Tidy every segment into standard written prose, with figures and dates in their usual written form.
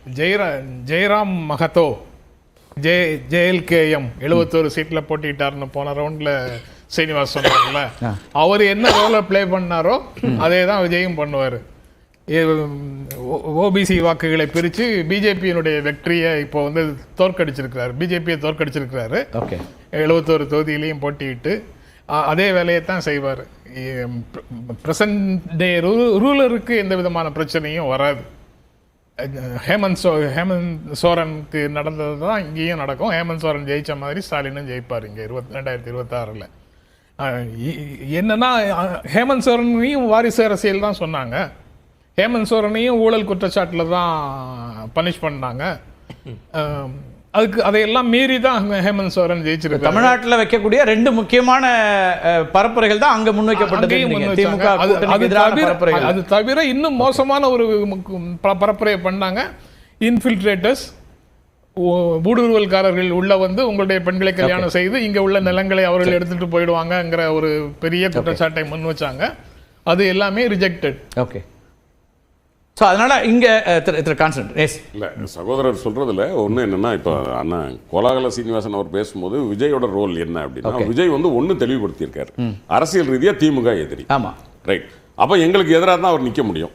Jayaram மகதோ JLKM 71 சீட்ல போட்டிட்டாருன்னு போன ரவுண்ட்ல சீனிவாஸ் சொன்னார்ல, அவர் என்ன ரோலை பிளே பண்ணாரோ அதே தான் விஜயும் பண்ணுவார். ஓபிசி வாக்குகளை பிரித்து பிஜேபியினுடைய வெற்றியை இப்போ வந்து தோற்கடிச்சிருக்கிறாரு, பிஜேபியை தோற்கடிச்சிருக்கிறாரு. 71 தொகுதியிலையும் போட்டியிட்டு அதே வேலையை தான் செய்வார். பிரசன்ட் டே ரூலருக்கு எந்த விதமான பிரச்சனையும் வராது. ஹேமந்த் சோரனுக்கு நடந்தது தான் இங்கேயும் நடக்கும். ஹேமந்த் சோரன் ஜெயிச்ச மாதிரி ஸ்டாலினும் ஜெயிப்பார் இங்கே 2026. என்னன்னா ஹேமந்த் சோரனையும் வாரிசு அரசியல் தான் சொன்னாங்க, ஹேமந்த் சோரனையும் ஊழல் குற்றச்சாட்டில் தான் பனிஷ் பண்ணாங்க. அதையெல்லாம் மீறி தான் ஹேமந்த் சோரன் ஜெயிச்சிருக்கு. தமிழ்நாட்டில் வைக்கக்கூடிய 2 முக்கியமான பரப்புரைகள் தான் அங்கே முன்வைக்கப்பட்டது. அது தவிர இன்னும் மோசமான ஒரு பரப்புரையை பண்ணாங்க. இன்ஃபில்ட்ரேட்டர்ஸ், ஊடுருவல்காரர்கள் உள்ள வந்து உங்களுடைய பெண்களை கல்யாணம் செய்து இங்கே உள்ள நிலங்களை அவர்கள் எடுத்துட்டு போயிடுவாங்கங்கிற ஒரு பெரிய குற்றச்சாட்டை முன் வச்சாங்க. அது எல்லாமே ரிஜெக்டட். ஓகே. ஸோ அதனால இங்கே இல்லை, சகோதரர் சொல்றதுல ஒன்று என்னன்னா, இப்போ அண்ணன் கோலாகல சீனிவாசன் அவர் பேசும்போது விஜயோட ரோல் என்ன அப்படின்னா, விஜய் வந்து ஒன்று தெளிவுபடுத்தியிருக்காரு, அரசியல் ரீதியாக திமுக எதிரி. ஆமாம், ரைட். அப்போ எங்களுக்கு எதிராக தான் அவர் நிற்க முடியும்.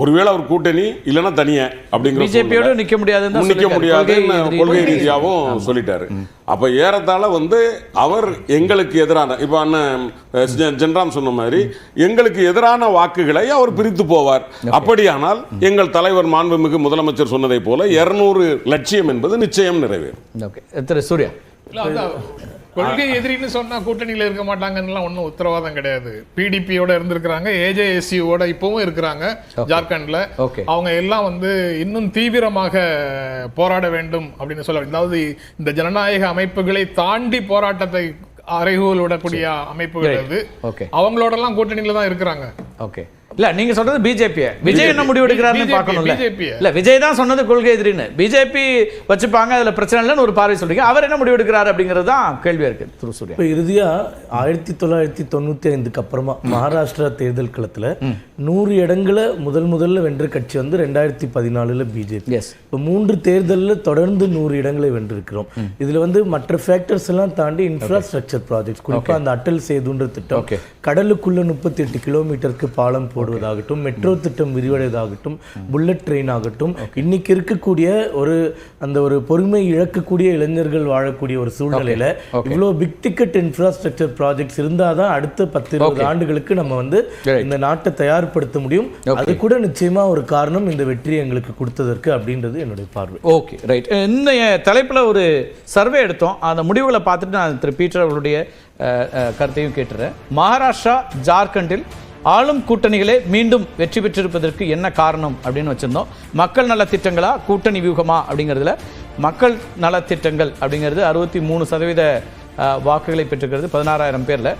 ஒருவேளை அவர் கூட்டணி இல்லைன்னா தனியா அப்படிங்கிற பிஜேபியோட நிற்க முடியாதுன்னு கொள்கை ரீதியாகவும் சொல்லிட்டாரு. அப்போ ஏறத்தாழ வந்து அவர் எங்களுக்கு எதிரான, இப்போ அண்ணன் ஜென்ராம் சொன்ன மாதிரி எங்களுக்கு எதிரான வாக்குகளை அவர் பிரித்து போவார். அப்படியானால் எங்கள் தலைவர் மாண்புமிகு முதலமைச்சர் சொன்னதை போல 200 லட்சியம் என்பது நிச்சயம் நிறைவேறும். ஓகே திரு சூர்யா, கொள்கை எதிரின்னு சொன்னா கூட்டணியில இருக்க மாட்டாங்கன்னு ஒன்றும் உத்தரவாதம் கிடையாது. பிடிபியோட இருந்திருக்கிறாங்க, AJSUவோட இப்பவும் இருக்கிறாங்க ஜார்க்கண்ட்ல. அவங்க எல்லாம் வந்து இன்னும் தீவிரமாக போராட வேண்டும் அப்படின்னு சொல்ல. அதாவது இந்த ஜனநாயக அமைப்புகளை தாண்டி போராட்டத்தை அறைகூல் விடக்கூடிய அமைப்புகள் அது. அவங்களோட எல்லாம் கூட்டணியில தான் இருக்கிறாங்க. ஓகே. இல்ல நீங்க சொல்றது பிஜேபி, விஜய் என்ன முடிவு எடுக்கிறாருன்னு பார்க்கணும்ல. இல்ல விஜய் தான் சொன்னது கொள்கை எதிரின்னு, பிஜேபி வச்சுப்பாங்க, அதுல பிரச்சனை இல்லைன்னு ஒரு பார்வை சொல்றீங்க. அவர் என்ன முடிவு எடுக்கிறாரு அப்படிங்கிறது தான் கேள்வியா இருக்கு திரு சூர்யா. இப்போ இறுதியா 1995க்கு அப்புறமா மகாராஷ்டிரா தேர்தல் களத்துல 100 இடங்களை முதல்ல வென்ற கட்சி வந்து 2014 பிஜேபி. இப்போ 3 தேர்தலில் தொடர்ந்து 100 இடங்களை வென்றிருக்கிறோம். இதுல வந்து மற்ற ஃபேக்டர்ஸ் எல்லாம் தாண்டி இன்ஃப்ராஸ்ட்ரக்சர் ப்ராஜெக்ட்ஸ், குறிப்பா அந்த அட்டல் சேதுன்ற திட்டம், கடலுக்குள்ள 38 கிலோமீட்டருக்கு பாலம் போடுவதாகட்டும், மெட்ரோ திட்டம் விரிவடைவதாகட்டும், புல்லட் ட்ரெயின் ஆகட்டும், இன்னைக்கு இருக்கக்கூடிய ஒரு பொறுமை இழக்கக்கூடிய இளைஞர்கள் வாழக்கூடிய ஒரு சூழ்நிலையில இவ்வளோ பிக் டிக்கெட் இன்ஃப்ராஸ்ட்ரக்சர் ப்ராஜெக்ட்ஸ் இருந்தாதான் அடுத்த 10-20 ஆண்டுகளுக்கு நம்ம வந்து இந்த நாட்டை தயார்படுத்த முடியும். அது கூட நிச்சயமா ஒரு காரணம் இந்த வெற்றி எங்களுக்கு கொடுத்ததற்கு அப்படின்றது என்னுடைய பார்வை. Okay, right. இந்த தலைப்புல ஒரு சர்வே எடுத்தோம், அந்த முடிவுகளை பார்த்துட்டு நான் திரு பீட்டர் அவர்களுடைய கருத்தையும் கேட்டுறேன். மகாராஷ்டிரா, ஜார்க்கண்டில் ஆளும் கூட்டணிகளே மீண்டும் வெற்றி பெற்றிருப்பதற்கு என்ன காரணம் அப்படின்னு வச்சிருந்தோம். மக்கள் நலத்திட்டங்களா கூட்டணி வியூகமா அப்படிங்கிறதுல மக்கள் நலத்திட்டங்கள் அப்படிங்கிறது 63% வாக்குகளை பெற்றிருக்கிறது 16,000 பேர்ல.